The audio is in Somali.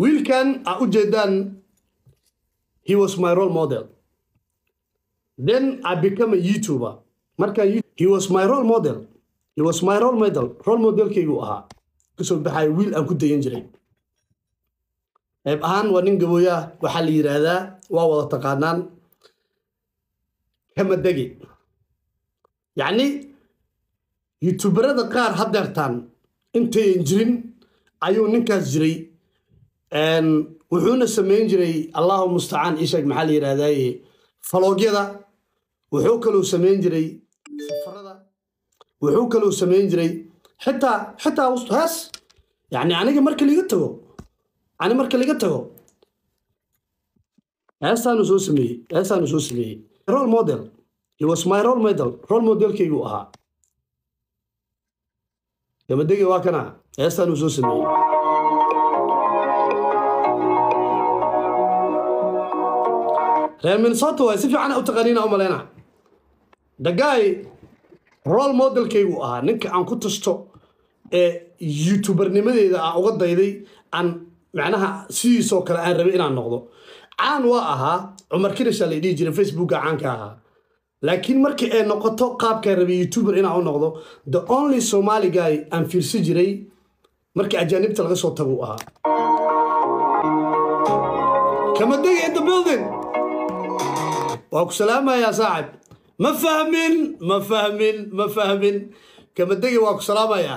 will can ujeedaan he was my role model. Then I became a YouTuber. Marka he was my role model. He was my role model. Role model kaygu ahaa. Kusoo baxay wiil aan ku dayan jiray. Ahaan waa nin gabooya waxa la yiraahdaa waa wada taqaanaan kama dagi. Yani YouTuberada qaar hadeertaan intay jirin ayuu ninkaas jiray wuxuuna sameyn jiray Allahu musta'an ishaq maxaa la yiraahdaa faloogyada wuxuu kaloo sameyn jiray safarada wuxuu kaloo sameyn jiray xitaa ustaas yani aniga marka liga tago heesaanu soo sameeyay role model. He was my role model kaygu ahaa gamadagi waa kana heesaanu soo sameeyay reer Minnesota waa si fiican u taqaaniina u maleena the guy role model kaygu ahaa ninka aan ku tasto YouTuber nimadeeda aan uga dayday aan macnaha sidiisoo kale aan rabay inaan noqdo caan waa ahaa Umar Kirish la dhigi jiray Facebook caanka ahaa laakiin markii ay noqoto qaabka rabay YouTuber inaan u noqdo the only Somali guy aan fiirsi jiray markii ajaanibta laga soo tago ahaa kama dagi in the building waa ku salaamaya saaxib ma fahmin kama dagi waa ku salaamaya